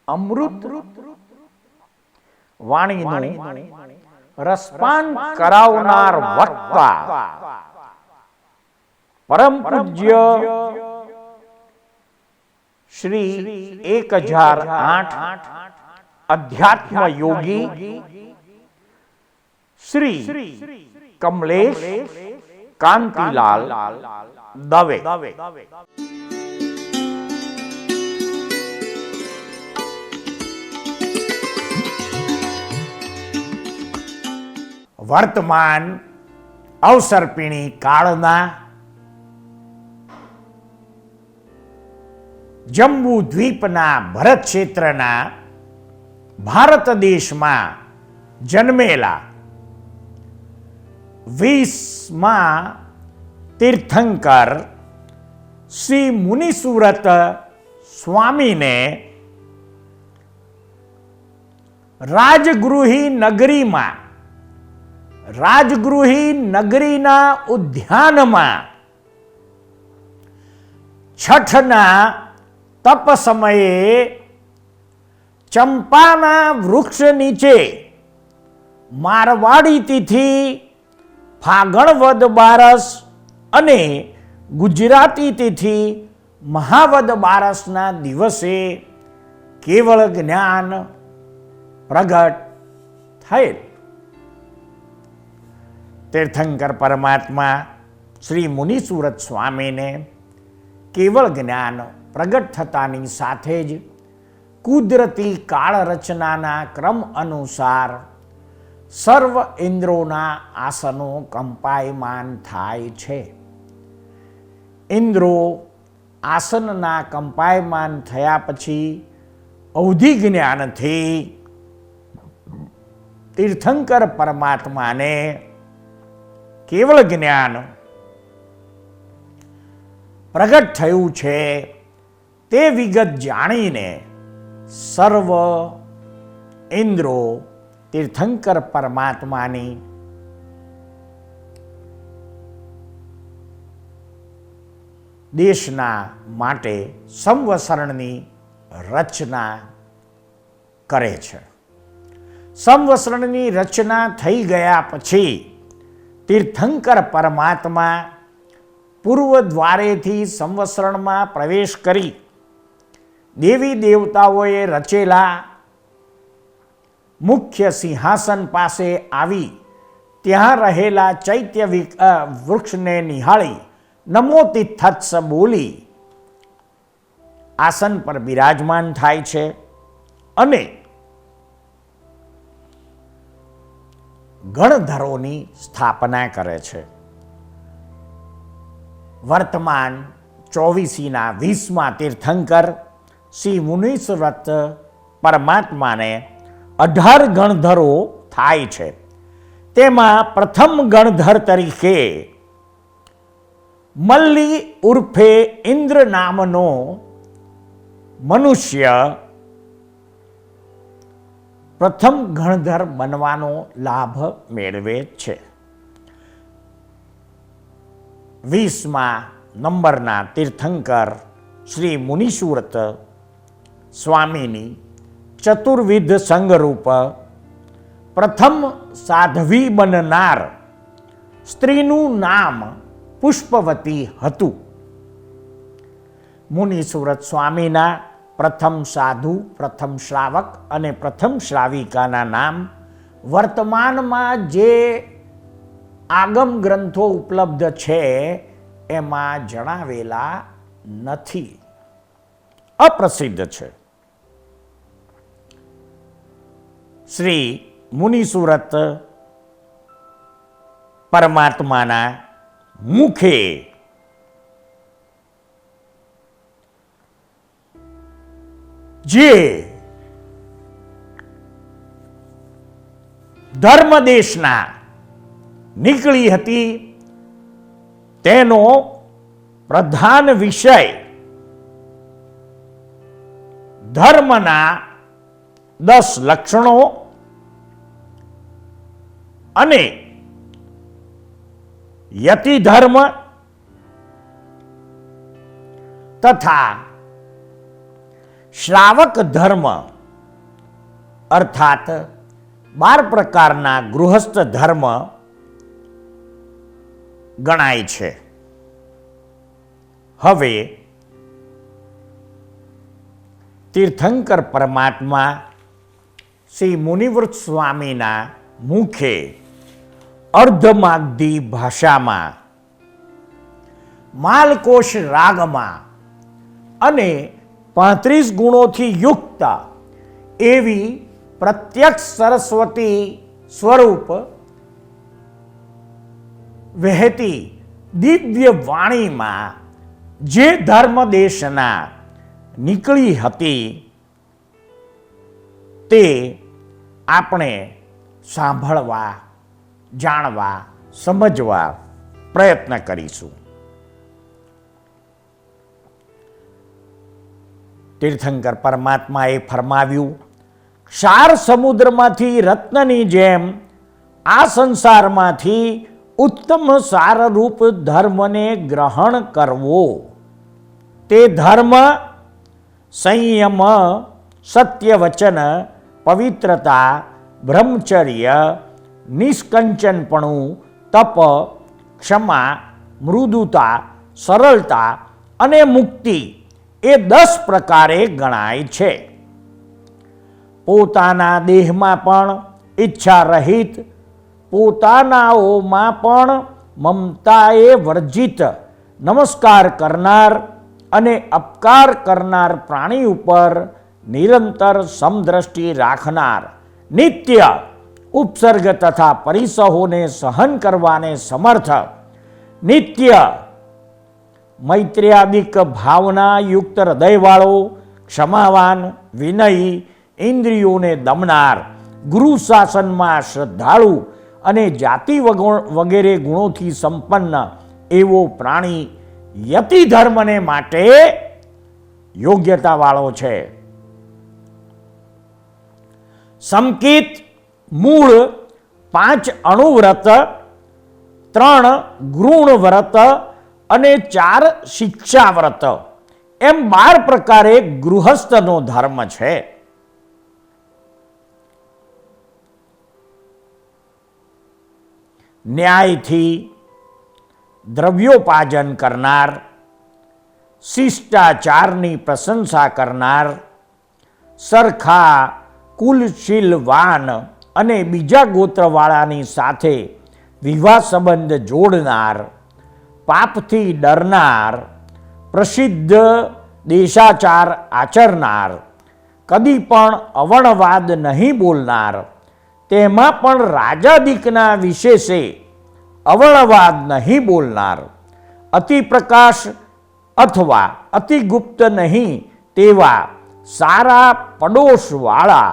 અમૃત વાણીનું રસપાન કરાવનાર વક્તા પરમ પૂજ્ય શ્રી 1008 અધ્યાત્મ યોગી શ્રી કમલેશ કાંતિલાલ દવે વર્તમાન અવસરપીણી કાળના જંબુ દ્વીપના ભરત ક્ષેત્રના ભારત દેશમાં જન્મેલા 20મા તીર્થંકર શ્રી મુનિસુરત સ્વામીને રાજગૃહી નગરીના ઉદ્યાનમાં છઠના તપ સમયે ચંપાના વૃક્ષ નીચે મારવાડી તિથિ ફાગણ વદ બારસ અને ગુજરાતી તિથિ મહાવદ બારસના દિવસે કેવળ જ્ઞાન પ્રગટ થયેલ. તીર્થંકર પરમાત્મા શ્રી મુનિસુરત સ્વામીને કેવળ જ્ઞાન પ્રગટ થતાની સાથે જ કુદરતી કાળ રચનાના ક્રમ અનુસાર સર્વ ઇન્દ્રોના આસનો કંપાયમાન થાય છે. ઇન્દ્રો આસનના કંપાયમાન થયા પછી અવધિ જ્ઞાનથી તીર્થંકર પરમાત્માને કેવળ જ્ઞાન પ્રગટ થયું છે તે વિગત જાણીને સર્વ ઇન્દ્રો તીર્થંકર પરમાત્માની દેશના માટે સંવસરણની રચના કરે છે. સંવસરણની રચના થઈ ગયા પછી તીર્થંકર પરમાત્મા પૂર્વ દ્વારેથી સંવસરણમાં પ્રવેશ કરી દેવી દેવતાઓએ રચેલા મુખ્ય સિંહાસન પાસે આવી ત્યાં રહેલા ચૈત્ય વૃક્ષને નિહાળી નમો તિથત્સ બોલી આસન પર બિરાજમાન થાય છે અને ગણધરોની સ્થાપના કરે છે. વર્તમાન 24ના 20મા તીર્થંકર શ્રી મુનિસુરત પરમાત્માને 18 ગણધરો થાય છે. તેમાં પ્રથમ ગણધર તરીકે મલ્લી ઉર્ફે ઇન્દ્ર નામનો મનુષ્ય પ્રથમ ગણધર બનવાનો લાભ મેળવે છે. 20મા નંબરના તીર્થંકર શ્રી મુનિસુરત સ્વામીની ચતુર્વિધ સંગરૂપ પ્રથમ સાધ્વી બનનાર સ્ત્રીનું નામ પુષ્પવતી હતું. મુનિસુરત સ્વામીના પ્રથમ સાધુ, પ્રથમ શ્રાવક અને પ્રથમ શ્રાવિકાના નામ વર્તમાનમાં જે આગમ ગ્રંથો ઉપલબ્ધ છે એમાં જણાવેલા નથી, અપ્રસિદ્ધ છે. શ્રી મુનિસુરત પરમાત્માના મુખે જે ધર્મદેશના નીકળી હતી તેનો પ્રધાન વિષય ધર્મના 10 લક્ષણો અને યતિ ધર્મ તથા શ્રાવક ધર્મ અર્થાત 12 પ્રકારના ગૃહસ્થ ધર્મ ગણાય છે. હવે તીર્થંકર પરમાત્મા શ્રી મુનિવૃત્ત સ્વામીના મુખે અર્ધમાગધી ભાષામાં માલકોશ રાગમાં અને 35 ગુણોથી યુક્ત એવી પ્રત્યક્ષ સરસ્વતી સ્વરૂપ વહેતી દિવ્ય વાણીમાં જે ધર્મદેશના નીકળી હતી તે આપણે સાંભળવા, જાણવા, સમજવા પ્રયત્ન કરીશું. તીર્થંકર પરમાત્માએ ફરમાવ્યું, ક્ષાર સમુદ્રમાંથી રત્નની જેમ આ સંસારમાંથી ઉત્તમ સારરૂપ ધર્મને ગ્રહણ કરવો. તે ધર્મ સંયમ, સત્યવચન, પવિત્રતા, બ્રહ્મચર્ય, નિષ્કંચનપણું, તપ, ક્ષમા, મૃદુતા, સરળતા અને મુક્તિ એ 10 પ્રકારે ગણાય છે. પોતાના દેહમાં પણ ઈચ્છા રહિત, પોતાનાઓમાં પણ મમતાએ વર્જિત, નમસ્કાર કરનાર અને અપકાર કરનાર પ્રાણી ઉપર નિરંતર સમદ્રષ્ટિ રાખનાર, નિત્ય ઉપસર્ગ તથા પરિસહોને સહન કરવાને સમર્થ, નિત્ય મૈત્ર્યાદિક ભાવના યુક્ત હૃદયવાળો, ક્ષમાવાન, વિનયી, ઇન્દ્રિયોને દમનાર, ગુરુ શાસનમાં શ્રદ્ધાળુ અને જાતિ વગેરે ગુણોથી સંપન્ન એવો પ્રાણી યતિ ધર્મને માટે યોગ્યતાવાળો છે. સંકિત, મૂળ, 5 અણુવ્રત, 3 ગૃણ વ્રત અને 4 શિક્ષાવ્રત એમ 12 પ્રકારે ગૃહસ્થનો ધર્મ છે. ન્યાયથી દ્રવ્યોપાર્જન કરનાર, શિષ્ટાચારની પ્રશંસા કરનાર, સરખા કુલશીલવાન અને બીજા ગોત્રવાળાની સાથે વિવાહ સંબંધ જોડનાર, પાપથી ડરનાર, પ્રસિદ્ધ દેશાચાર આચરનાર, કદી પણ અવણવાદ નહીં બોલનાર, તેમાં પણ રાજાદિકના વિશેષે અવણવાદ નહીં બોલનાર, અતિ પ્રકાશ અથવા અતિ ગુપ્ત નહીં તેવા સારા પડોશવાળા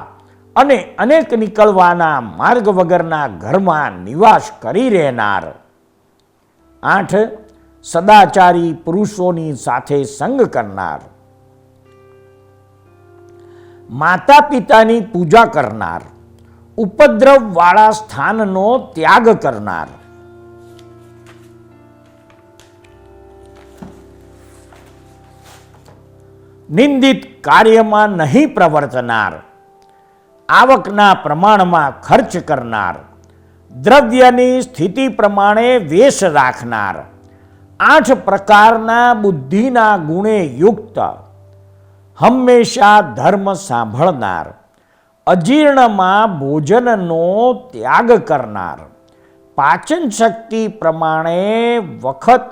અને અનેક નીકળવાના માર્ગ વગરના ઘરમાં નિવાસ કરી રહેનાર, 8 સદાચારી પુરુષોની સાથે સંગ કરનાર, માતા પિતાની પૂજા કરનાર, ઉપદ્રવવાળા સ્થાનનો ત્યાગ કરનાર, નિંદિત કાર્યમાં નહીં પ્રવર્તનાર, આવકના પ્રમાણમાં ખર્ચ કરનાર, દ્રવ્યની સ્થિતિ પ્રમાણે વેશ રાખનાર, 8 પ્રકારના બુદ્ધિના ગુણે યુક્ત, હંમેશા ધર્મ સાંભળનાર, અજીર્ણમાં ભોજનનો ત્યાગ કરનાર, પાચન શક્તિ પ્રમાણે વખત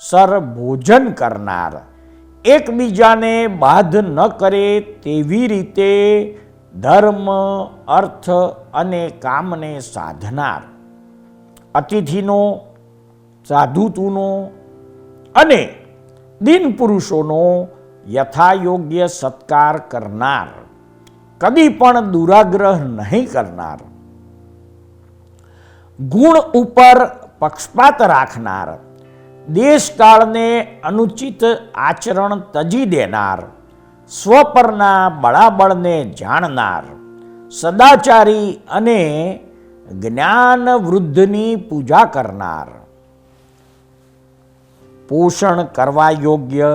સર ભોજન કરનાર, એકબીજાને બાધ ન કરે તેવી રીતે ધર્મ, અર્થ અને કામને સાધનાર, અતિથિનો, સાધુતુનો અને દિન પુરુષોનો યથાયોગ્ય સત્કાર કરનાર, કદી પણ દુરાગ્રહ નહીં કરનાર, ગુણ ઉપર પક્ષપાત રાખનાર, દેશકાળને અનુચિત આચરણ તજી દેનાર, સ્વપરના બળાબળને જાણનાર, સદાચારી અને જ્ઞાન વૃદ્ધની પૂજા કરનાર, પોષણ કરવા યોગ્ય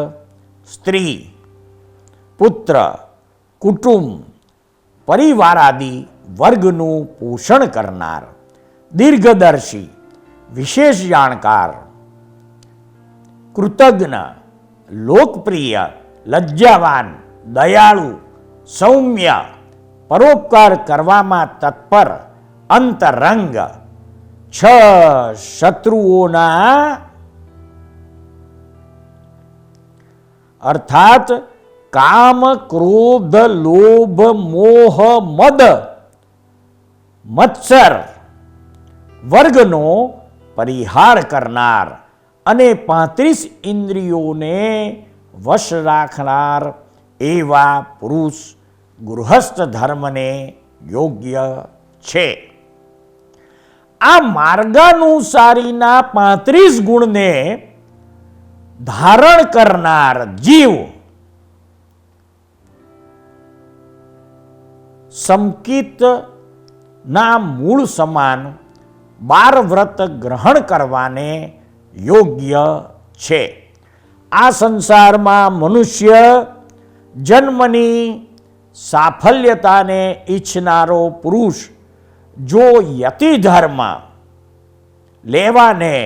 સ્ત્રી, પુત્ર, કુટુંબ, પરિવારાદિ વર્ગનું પોષણ કરનાર, દીર્ઘદર્શી, વિશેષ જાણકાર, કૃતજ્ઞ, લોકપ્રિય, લજ્જાવાન, દયાળુ, સૌમ્ય, પરોપકાર કરવામાં તત્પર, અંતરંગ, શત્રુઓના અર્થાત કામ, ક્રોધ, લોભ, મોહ, મદ, મત્સર વર્ગનો પરિહાર કરનાર અને 35 ઇન્દ્રિયોને વશ રાખનાર એવા પુરુષ ગૃહસ્થ ધર્મને યોગ્ય છે. આ માર્ગાનુસારીના 35 ગુણને ધારણ કરનાર જીવ સમકિત ના મૂળ સમાન 12 વ્રત ગ્રહણ કરવાને યોગ્ય છે. આ સંસારમાં મનુષ્ય જન્મની સાફલ્યતાને ઈચ્છનારો પુરુષ જો યતિ ધર્મ લેવાને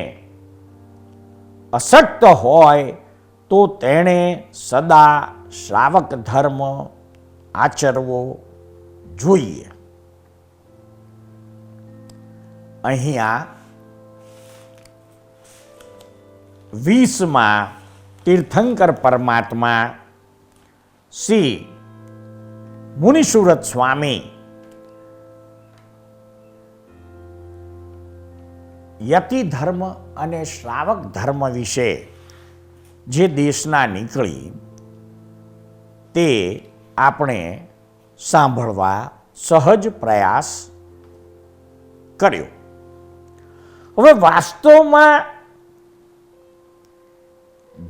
અશક્ત હોય તો તેણે સદા શ્રાવક ધર્મ આચરવો જોઈએ. અહીંયા 20માં તીર્થંકર પરમાત્મા શ્રી મુનિસુરત સ્વામી યતિ ધર્મ અને શ્રાવક ધર્મ વિશે જે દેશના નીકળી તે આપણે સાંભળવા સહજ પ્રયાસ કર્યો. હવે વાસ્તવમાં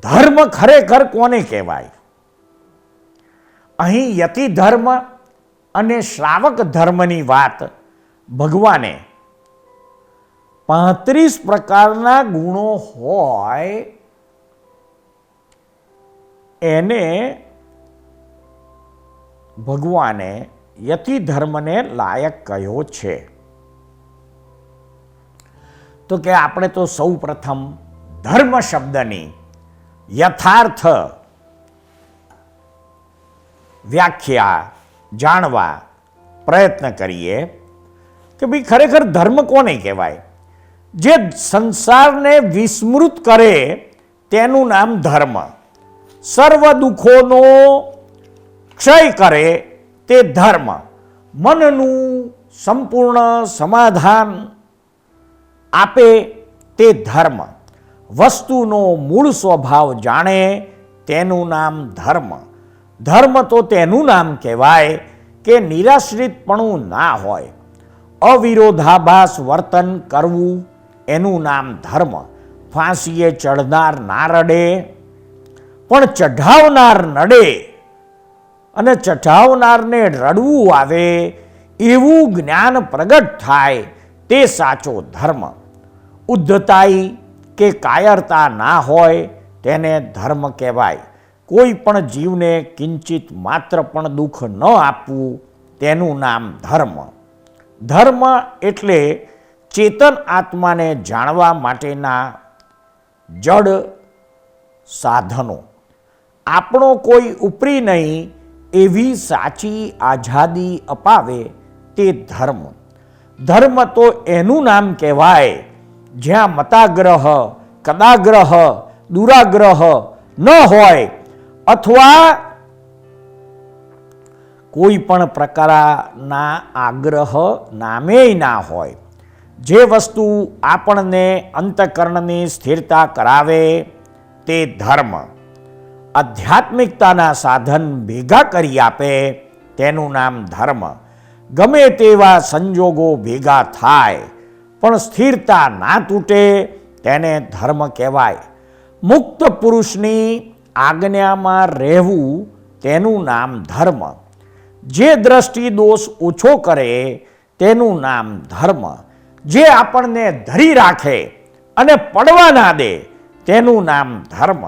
ધર્મ ખરેખર કોને કહેવાય? અહીં યતિ ધર્મ અને શ્રાવક ધર્મની વાત ભગવાને 35 પ્રકારના ગુણો હોય એને ભગવાને યતિ ધર્મને લાયક કહ્યો છે. તો કે આપણે તો સૌ પ્રથમ ધર્મ શબ્દની યથાર્થ વ્યાખ્યા જાણવા પ્રયત્ન કરીએ કે ભાઈ ખરેખર ધર્મ કોને કહેવાય? જે સંસારને વિસ્મૃત કરે તેનું નામ ધર્મ, સર્વ દુઃખોનો ક્ષય કરે તે ધર્મ, મનનું સંપૂર્ણ સમાધાન આપે તે ધર્મ, વસ્તુનો મૂળ સ્વભાવ જાણે તેનું નામ ધર્મ. ધર્મ તો તેનું નામ કહેવાય કે નિરાશ્રિતપણું ના હોય, અવિરોધાભાસ વર્તન કરવું એનું નામ ધર્મ. ફાંસીએ ચઢનાર ના રડે પણ ચઢાવનાર નડે, અને ચઢાવનારને રડવું આવે એવું જ્ઞાન પ્રગટ થાય તે સાચો ધર્મ. ઉદ્ધતાઈ કે કાયરતા ના હોય તેને ધર્મ કહેવાય. કોઈ પણ જીવને કિંચિત માત્ર પણ દુઃખ ન આપવું તેનું નામ ધર્મ. ધર્મ એટલે ચેતન આત્માને જાણવા માટેના જડ સાધનો. આપણો કોઈ ઉપરી નહીં એવી સાચી આઝાદી અપાવે તે ધર્મ. ધર્મ તો એનું નામ કહેવાય જ્યાં મતાગ્રહ, કદાગ્રહ, દુરાગ્રહ ન હોય અથવા કોઈ પણ પ્રકારના આગ્રહ નામે ના હોય. જે વસ્તુ આપણને અંતઃકરણની સ્થિરતા કરાવે તે ધર્મ. આધ્યાત્મિકતાના સાધન ભેગા કરી આપે તેનું નામ ધર્મ. ગમે તેવા સંજોગો ભેગા થાય પણ સ્થિરતા ના તૂટે તેને ધર્મ કહેવાય. મુક્ત પુરુષની આજ્ઞામાં રહેવું તેનું નામ ધર્મ. જે દ્રષ્ટિ દોષ ઓછો કરે તેનું નામ ધર્મ. જે આપણને ધરી રાખે અને પડવા ના દે તેનું નામ ધર્મ.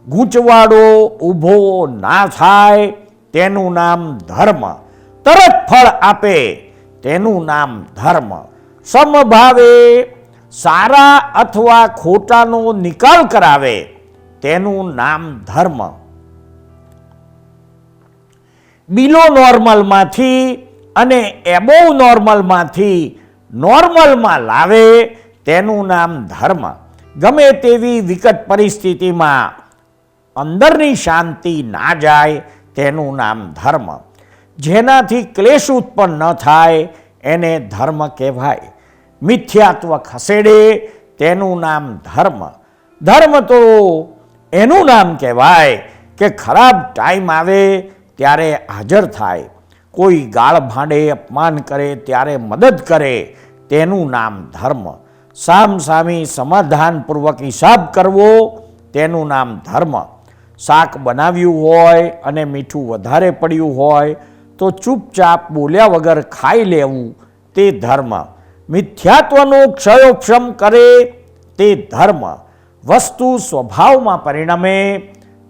ગૂંચવાડો ઊભો ના થાય તેનું નામ ધર્મ. તરત ફળ આપે તેનું નામ ધર્મ. સમભાવે સારા અથવા ખોટાનો નિકાલ કરાવે તેનું નામ ધર્મ. બિલો નોર્મલમાંથી અને એબોવ નોર્મલમાંથી નોર્મલમાં લાવે તેનું નામ ધર્મ. ગમે તેવી વિકટ પરિસ્થિતિમાં અંદરની શાંતિ ના જાય તેનું નામ ધર્મ. જેનાથી ક્લેશ ઉત્પન્ન ન થાય એને ધર્મ કહેવાય. મિથ્યાત્વ ખસેડે તેનું નામ ધર્મ. ધર્મ તો એનું નામ કહેવાય કે ખરાબ ટાઈમ આવે ત્યારે હાજર થાય. કોઈ ગાળ ભાંડે અપમાન કરે ત્યારે મદદ કરે તેનું નામ ધર્મ. સામસામી સમાધાનપૂર્વક હિસાબ કરવો તેનું નામ ધર્મ. શાક બનાવ્યું હોય અને મીઠું વધારે પડ્યું હોય તો ચૂપચાપ બોલ્યા વગર ખાઈ લેવું તે ધર્મ. મિથ્યાત્વનો ક્ષયોક્ષમ કરે તે ધર્મ. વસ્તુ સ્વભાવમાં પરિણમે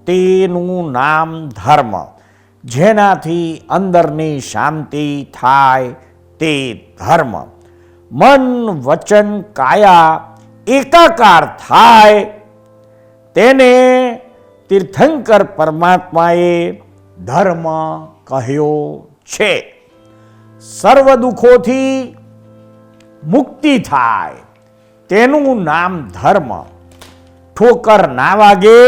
તેનું નામ ધર્મ. જેનાથી અંદરની શાંતિ થાય તે ધર્મ. મન વચન કાયા એકાકાર થાય તેને તીર્થંકર પરમાત્માએ ધર્મ કહ્યો છે. સર્વ દુઃખોથી મુક્તિ થાય તેનું નામ ધર્મ. ઠોકર ના વાગે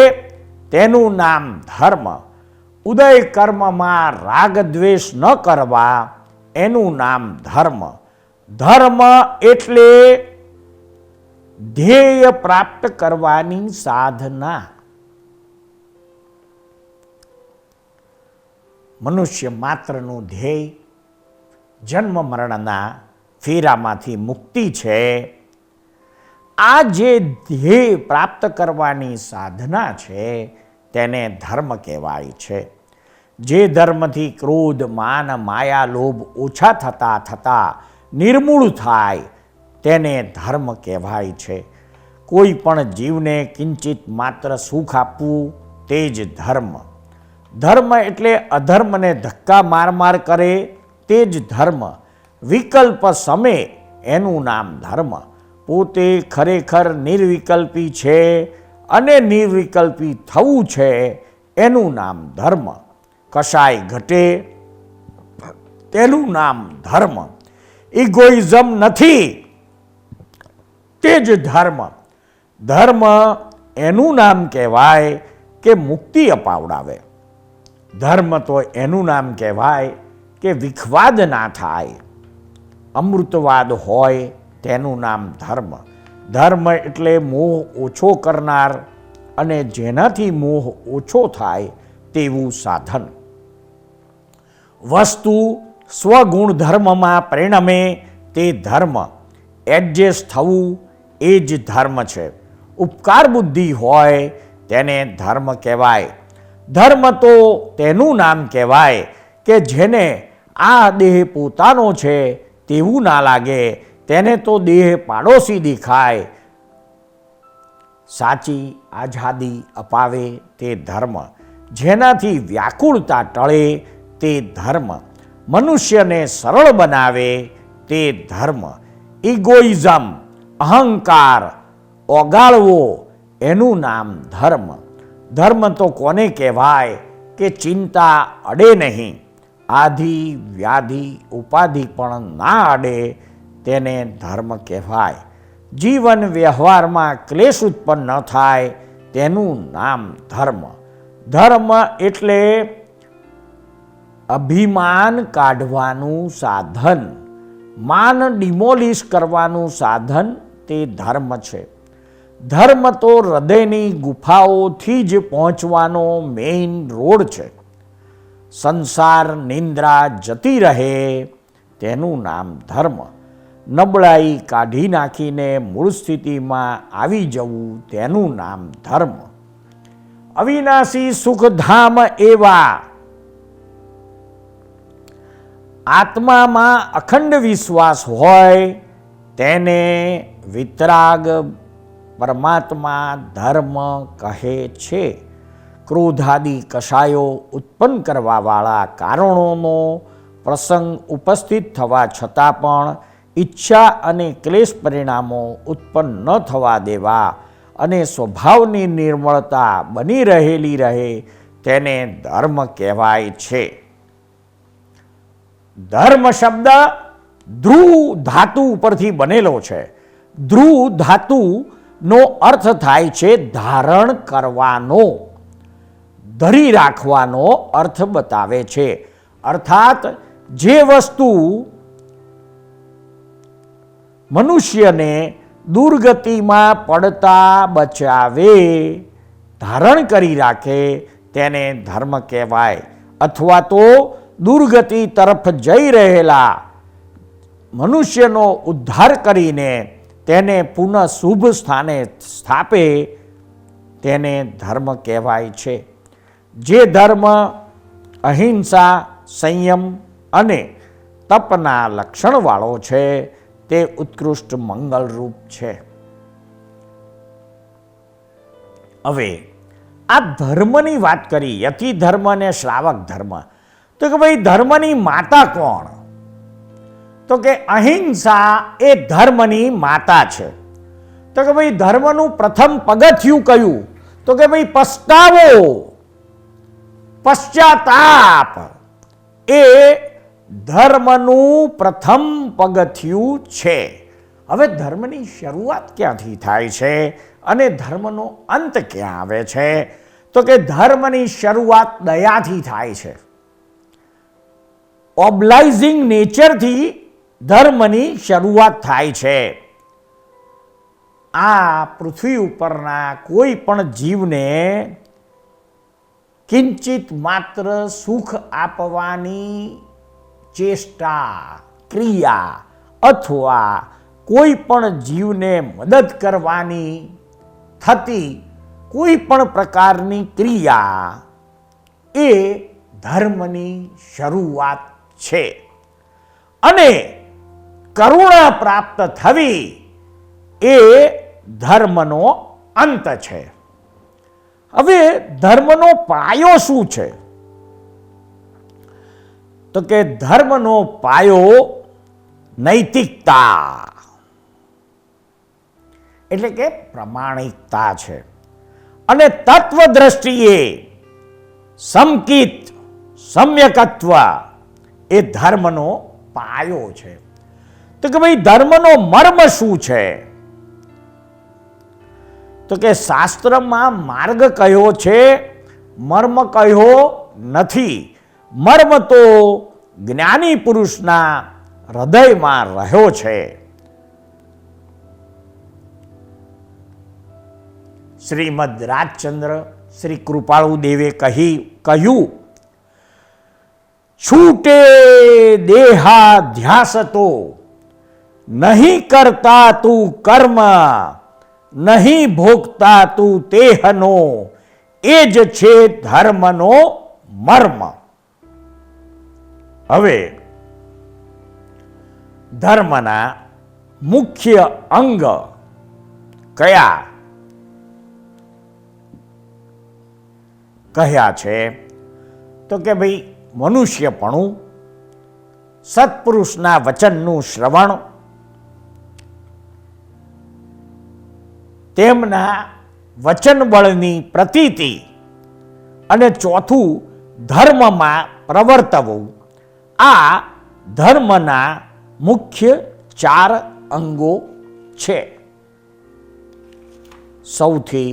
તેનું નામ ધર્મ. ઉદય કર્મમાં રાગ દ્વેષ ન કરવા એનું નામ ધર્મ. ધર્મ એટલે ધ્યેય પ્રાપ્ત કરવાની સાધના. મનુષ્ય માત્રનું ધ્યેય જન્મ મરણના ફેરામાંથી મુક્તિ છે. આ જે ધ્યેય પ્રાપ્ત કરવાની સાધના છે તેને ધર્મ કહેવાય છે. જે ધર્મથી ક્રોધ માન માયા લોભ ઓછા થતા થતા નિર્મૂળ થાય તેને ધર્મ કહેવાય છે. કોઈ પણ જીવને કિંચિત માત્ર સુખ આપવું તે જ ધર્મ. ધર્મ એટલે અધર્મને ધક્કા માર માર કરે તે જ ધર્મ. વિકલ્પ સમે એનું નામ ધર્મ. પોતે ખરેખર નિર્વિકલ્પી છે અને નિર્વિકલ્પી થવું છે એનું નામ ધર્મ. કશાય ઘટે તેનું નામ ધર્મ. ઇગોઇઝમ નથી તે જ ધર્મ. ધર્મ એનું નામ કહેવાય કે મુક્તિ અપાવડાવે. ધર્મ તો એનું નામ કહેવાય કે વિખવાદ ના થાય. અમૃતવાદ હોય તેનું નામ ધર્મ. ધર્મ એટલે મોહ ઓછો કરનાર અને જેનાથી મોહ ઓછો થાય તેવું સાધન. વસ્તુ સ્વગુણ ધર્મમાં પરિણમે તે ધર્મ. એડજસ્ટ થવું એ જ ધર્મ છે. ઉપકાર બુદ્ધિ હોય તેને ધર્મ કહેવાય. ધર્મ તો તેનું નામ કહેવાય કે જેને આ દેહ પોતાનો છે તેવું ના લાગે, તેને તો દેહ પાડોશી દેખાય. સાચી આઝાદી અપાવે તે ધર્મ. જેનાથી વ્યાકુળતા ટળે તે ધર્મ. મનુષ્યને સરળ બનાવે તે ધર્મ. ઇગોઇઝમ અહંકાર ઓગાળવો એનું નામ ધર્મ. ધર્મ તો કોને કહેવાય કે ચિંતા અડે નહીં, આધિ વ્યાધિ ઉપાધિ પણ ના અડે તેને ધર્મ કહેવાય. જીવન વ્યવહારમાં ક્લેશ ઉત્પન્ન ન થાય તેનું નામ ધર્મ. ધર્મ એટલે અભિમાન કાઢવાનું સાધન, માન ડિમોલિશ કરવાનું સાધન તે ધર્મ છે. ધર્મ તો હૃદયની ગુફાઓથી જ પહોંચવાનો મેઇન રોડ છે. સંસાર નિંદ્રા જતી રહે તેનું નામ ધર્મ. નબળાઈ કાઢી નાખીને મૂળ સ્થિતિમાં આવી જવું તેનું નામ ધર્મ. અવિનાશી સુખધામ એવા આત્મામાં અખંડ વિશ્વાસ હોય તેને વિતરાગ પરમાત્મા ધર્મ કહે છે. ક્રોધાદિ કષાયો ઉત્પન્ન કરવાવાળા કારણોનો પ્રસંગ ઉપસ્થિત થવા છતાં પણ ઈચ્છા અને ક્લેશ પરિણામો ઉત્પન્ન ન થવા દેવા અને સ્વભાવની નિર્મળતા બની રહેલી રહે તેને ધર્મ કહેવાય છે. ધર્મ શબ્દ ધ્રુવ ધાતુ ઉપરથી બનેલો છે. ધ્રુવ ધાતુનો અર્થ થાય છે ધારણ કરવાનો, ધરી રાખવાનો અર્થ બતાવે છે. અર્થાત જે વસ્તુ મનુષ્યને દુર્ગતિમાં પડતા બચાવે, ધારણ કરી રાખે તેને ધર્મ કહેવાય. અથવા તો દુર્ગતિ તરફ જઈ રહેલા મનુષ્યનો ઉદ્ધાર કરીને તેને પુનઃ શુભ સ્થાને સ્થાપે તેને ધર્મ કહેવાય છે. જે ધર્મ અહિંસા, સંયમ અને તપના લક્ષણવાળો છે તે ઉત્કૃષ્ટ મંગલરૂપ છે. હવે આ ધર્મની વાત કરી, યતિ ધર્મ અને શ્રાવક ધર્મ. તો કે ભાઈ ધર્મની માતા કોણ? તો કે અહિંસા એ ધર્મની માતા છે. તો કે ભાઈ ધર્મનું પ્રથમ પગથિયું કયું? તો કે ભાઈ પસ્તાવો, પશ્ચાતાપ એ ધર્મનું પ્રથમ પગથિયું છે. હવે ધર્મની શરૂઆત ક્યાંથી થાય છે અને ધર્મનો અંત ક્યાં આવે છે? તો કે ધર્મની શરૂઆત દયાથી થાય છે. ઓબ્લાઇઝિંગ નેચરથી ધર્મની શરૂઆત થાય છે. આ પૃથ્વી ઉપરના કોઈ પણ જીવને કિંચિત માત્ર સુખ આપવાની ચેષ્ટા, ક્રિયા અથવા કોઈ પણ જીવને મદદ કરવાની થતી કોઈ પણ પ્રકારની ક્રિયા એ ધર્મની શરૂઆત છે. અને કરુણા પ્રાપ્ત થવી એ ધર્મનો અંત છે. હવે ધર્મનો પાયો શું છે? તો કે ધર્મનો પાયો નૈતિકતા એટલે કે પ્રમાણિકતા છે. અને તત્વ દ્રષ્ટિએ સમકિત, સમ્યકત્વ એ ધર્મનો પાયો છે. તો કે ભાઈ ધર્મનો મર્મ શું છે? તો કે શાસ્ત્રમાં માર્ગ કયો છે, મર્મ કયો નથી. મર્મ તો જ્ઞાની પુરુષના હૃદયમાં રહ્યો છે. શ્રીમદ રાજચંદ્ર શ્રી કૃપાળુ દેવે કહ્યું, છૂટે દેહાધ્યાસ તો નહીં કરતા તું કર્મ, નહીં ભોગતા તું તેહનો, એ જ છે ધર્મનો મર્મ. હવે ધર્મના મુખ્ય અંગ કયા કહ્યા છે? તો કે ભાઈ મનુષ્યપણું, સત્પુરુષના વચનનું શ્રવણ, તેમના વચનબળની પ્રતીતિ, અને ચોથું ધર્મમાં પ્રવર્તવું. આ ધર્મના મુખ્ય 4 અંગો છે. સૌથી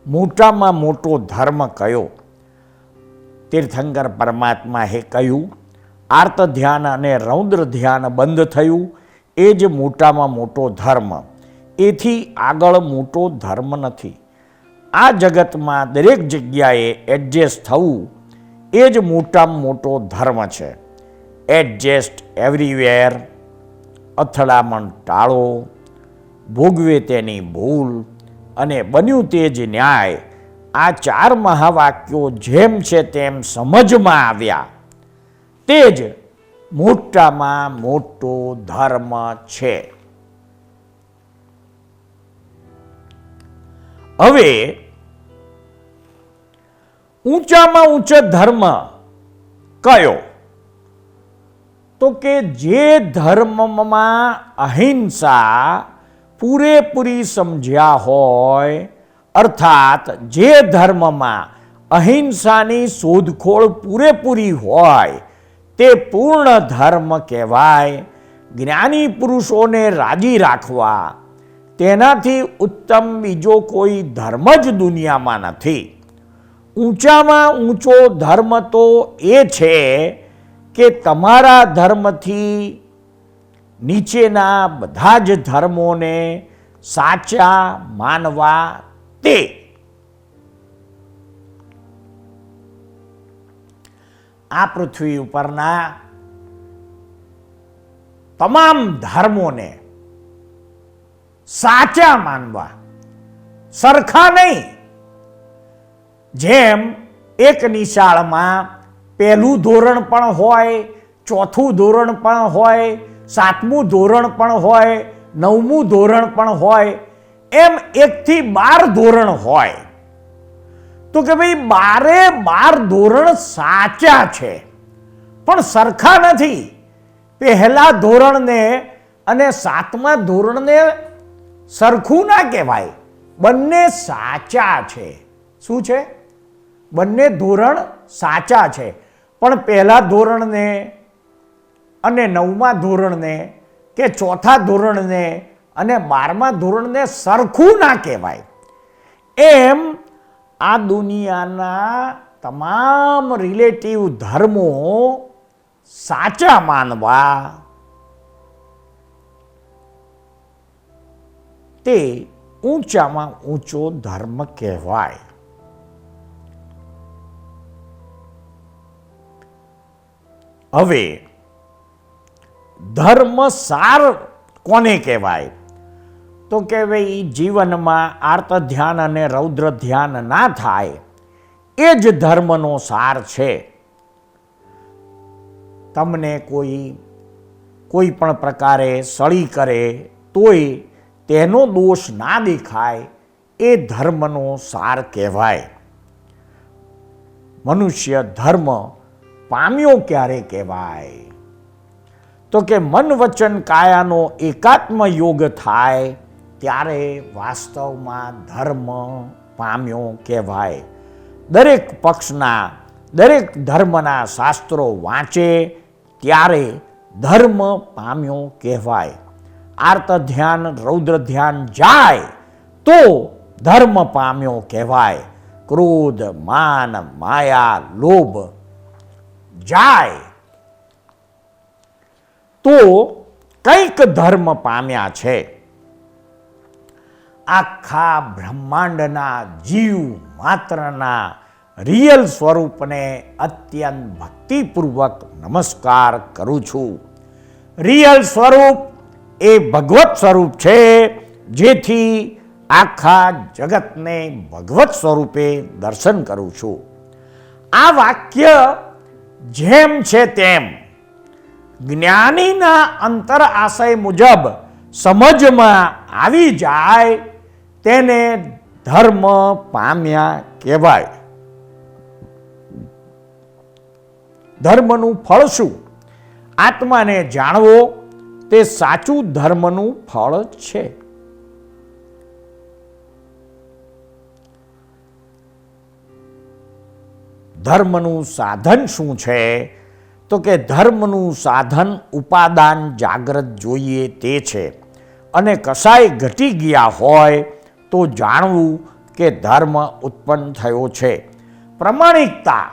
મોટામાં મોટો ધર્મ કયો? તીર્થંકર પરમાત્માએ કહ્યું, આર્ત ધ્યાન અને રૌદ્ર ધ્યાન બંધ થયું એ જ મોટામાં મોટો ધર્મ. એથી આગળ મોટો ધર્મ નથી. આ જગતમાં દરેક જગ્યાએ એડજસ્ટ થવું એ જ મોટામાં મોટો ધર્મ છે. એડજસ્ટ એવરીવેર, અથડામણ ટાળો, ભોગવે તેની ભૂલ અને બન્યું તે જ ન્યાય. આ 4 મહાવાક્યો જેમ છે તેમ સમજમાં આવ્યા તે જ મોટામાં મોટો ધર્મ છે. હવે ઊંચામાં ઊંચો ધર્મ કયો? તો કે જે ધર્મમાં અહિંસા પૂરેપૂરી સમજ્યા હોય, અર્થાત જે ધર્મમાં અહિંસાની શોધખોળ પૂરેપૂરી હોય તે પૂર્ણ ધર્મ કહેવાય. જ્ઞાની પુરુષોને રાજી રાખવા તેનાથી ઉત્તમ બીજો કોઈ ધર્મ જ દુનિયામાં નથી. ઊંચામાં ઊંચો ધર્મ તો એ છે કે તમારા ધર્મથી નીચેના બધા જ ધર્મોને સાચા માનવા તે. આ પૃથ્વી ઉપરના તમામ ધર્મોને સાચા માનવા, સરખા નહીં. જેમ એક નિશાળમાં પહેલું ધોરણ પણ હોય, ચોથું ધોરણ પણ હોય, 7મું ધોરણ પણ હોય, 9મું ધોરણ પણ હોય, એમ 1 થી 12 ધોરણ હોય. તો કે ભાઈ 12 ધોરણ સાચા છે પણ સરખા નથી. પહેલા ધોરણને અને 7મા ધોરણને સરખું ના કહેવાય. બંને સાચા છે. શું છે? બંને ધોરણ સાચા છે, પણ પહેલા ધોરણને અને 9મા ધોરણને કે ચોથા ધોરણને અને 12મા ધોરણને સરખું ના કહેવાય. એમ આ દુનિયાના તમામ રિલેટિવ ધર્મો સાચા માનવા તે ઊંચામાં ઊંચો ધર્મ કહેવાય. હવે ધર્મ સાર કોને કહેવાય? તો કે ભાઈ જીવનમાં આર્ત ધ્યાન અને રૌદ્ર ધ્યાન ના થાય એ જ ધર્મનો સાર છે. તમને કોઈ પણ પ્રકારે સળી કરે તોય તેનો દોષ ના દેખાય એ ધર્મનો સાર કહેવાય. મનુષ્ય ધર્મ પામ્યો ક્યારે કહેવાય? તો કે મન વચન કાયાનો એકાત્મ યોગ થાય ત્યારે વાસ્તવમાં ધર્મ પામ્યો કહેવાય. દરેક પક્ષના, દરેક ધર્મના શાસ્ત્રો વાંચે ત્યારે ધર્મ પામ્યો કહેવાય. આર્ત ધ્યાન, રૌદ્ર ધ્યાન જાય તો ધર્મ પામ્યો કહેવાય. ક્રોધ, માન, માયા, લોભ જાય તો કંઈક ધર્મ પામ્યા છે. આખા બ્રહ્માંડના જીવ માત્રના રિયલ સ્વરૂપને અત્યંત ભક્તિપૂર્વક નમસ્કાર કરું છું. રિયલ સ્વરૂપ એ ભગવત સ્વરૂપ છે, જેથી આખા જગતને ભગવત સ્વરૂપે દર્શન કરું છું. આ વાક્ય જેમ છે તેમ જ્ઞાનીના અંતર આશય મુજબ સમજમાં આવી જાય તેને ધર્મ પામ્યા કહેવાય. ધર્મનું ફળ શું? આત્માને જાણવો તે સાચું ધર્મનું ફળ છે. ધર્મનું સાધન શું છે? તો કે ધર્મનું સાધન ઉપાદાન જાગ્રત જોઈએ તે છે. અને કશાય ઘટી ગયા હોય તો જાણવું કે ધર્મ ઉત્પન્ન થયો છે. પ્રમાણિકતા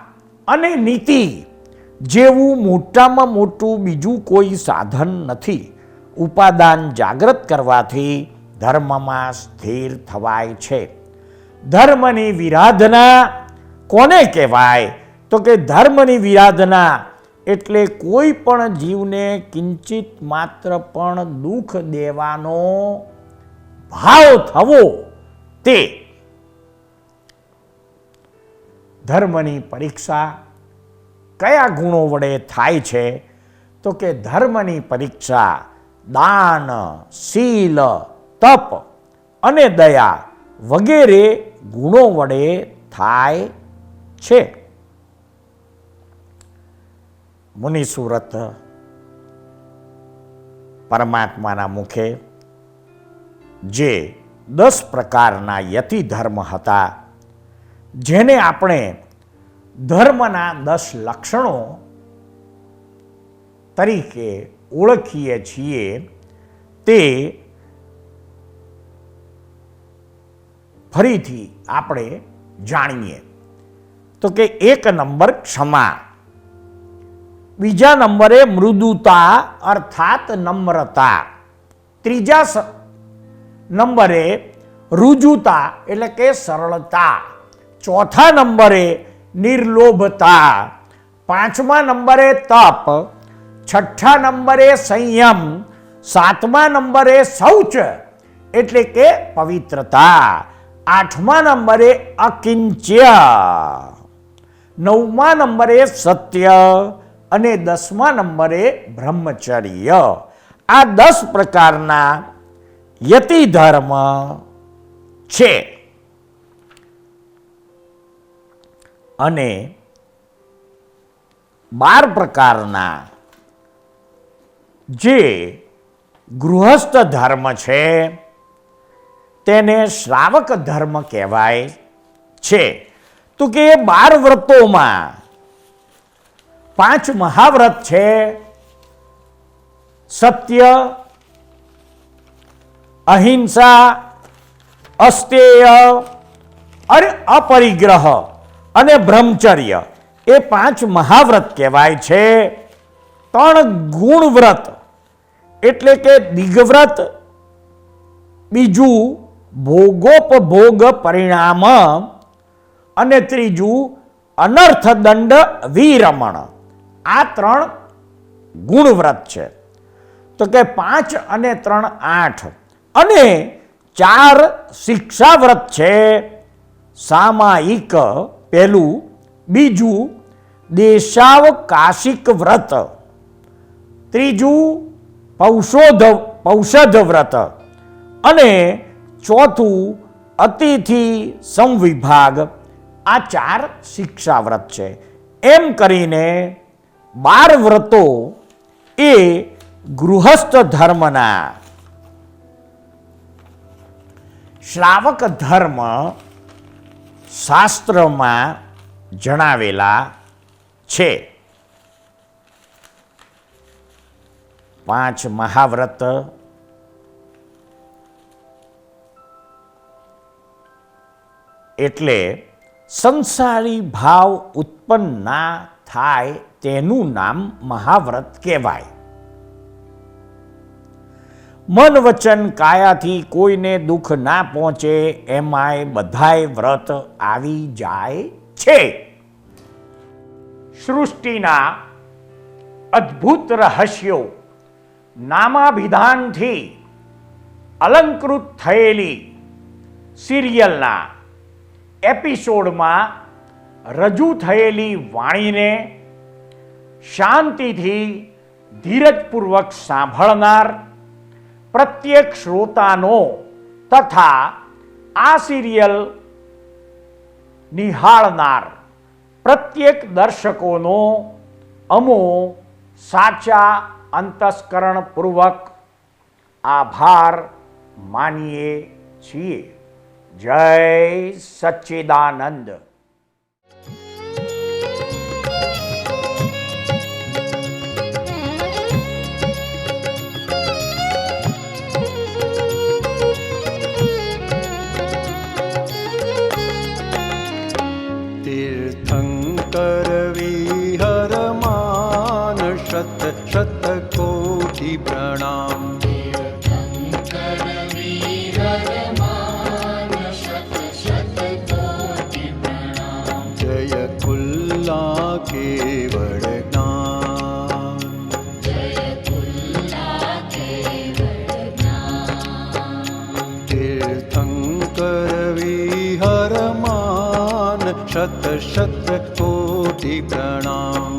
અને નીતિ જેવું મોટામાં મોટું બીજું કોઈ સાધન નથી. ઉપાદાન જાગ્રત કરવાથી ધર્મમાં સ્થિર થવાય છે. ધર્મની વિરાધના કોને કહેવાય? તો કે ધર્મની વિરાધના એટલે કોઈ પણ જીવને કિંચિત માત્ર પણ દુઃખ દેવાનો ભાવ થવો તે. ધર્મની પરીક્ષા કયા ગુણો વડે થાય છે? તો કે ધર્મની પરીક્ષા દાન, શીલ, તપ અને દયા વગેરે ગુણો વડે થાય છે. મુનિસુરત પરમાત્માના મુખે જે 10 પ્રકારના યતિ ધર્મ હતા, જેને આપણે ધર્મના 10 લક્ષણો તરીકે ઓળખીએ છીએ, તે ફરીથી આપણે જાણીએ. તો કે 1 નંબર ક્ષમા, બીજા નંબરે મૃદુતા અર્થાત નમ્રતા, ત્રીજા નંબરે રુજુતા એટલે કે સરળતા, ચોથા નંબરે નિર્લોભતા, પાંચમા નંબરે તપ, છઠ્ઠા નંબરે સંયમ, સાતમા નંબરે શૌચ એટલે કે પવિત્રતા, આઠમા નંબરે અકિંચ્ય, નવમા નંબરે સત્ય અને 10મા નંબરે બ્રહ્મચર્ય. આ 10 પ્રકારના યતિ ધર્મ છે. અને 12 પ્રકારના જે ગૃહસ્થ ધર્મ છે તેને શ્રાવક ધર્મ કહેવાય છે. તો કે 12 વ્રતોમાં 5 મહાવ્રત છે: સત્ય, અહિંસા, અસ્તેય, અપરિગ્રહ અને બ્રહ્મચર્ય. એ 5 મહાવ્રત કહેવાય છે. 3 ગુણવ્રત એટલે કે દિગ્વ્રત, બીજું ભોગોપભોગ પરિણામ અને ત્રીજું અનર્થ દંડ વિરમણ. આ 3 ગુણવ્રત છે. તો કે 5 અને 3 8 અને 4 શિક્ષાવ્રત છે: સામાયિક પહેલું, બીજું દેશાવકાશિક વ્રત, ત્રીજું પૌષધ વ્રત અને ચોથું અતિથિ સંવિભાગ. આ 4 શિક્ષાવ્રત છે. એમ કરીને 12 વ્રતો એ ગૃહસ્થ ધર્મના શ્રાવક ધર્મ શાસ્ત્રમાં જણાવેલા છે. 5 મહાવ્રત એટલે સંસારી ભાવ ઉત્પન્ન ના થાય તેનું નામ મહાવ્રત કહેવાય. મન વચન કાયાથી કોઈને દુઃખ ના પહોંચે એમાંય બધાય વ્રત આવી જાય છે. સૃષ્ટિના અદ્ભુત રહસ્યો નામાભિધાનથી અલંકૃત થયેલી સિરિયલના એપિસોડમાં રજૂ થયેલી વાણીને શાંતિથી ધીરજપૂર્વક સાંભળનાર પ્રત્યેક શ્રોતાનો તથા આ સિરિયલ નિહાળનાર પ્રત્યેક દર્શકોનો અમો સાચા અંતસ્કરણપૂર્વક આભાર માનીએ છીએ. જય સચ્ચિદાનંદ. तीर्थंकर विहरमान शत शत कोटि प्रणाम. जय कुल्ला केवल ज्ञान. तीर्थंकर विहरमान शत शत कोटि प्रणाम.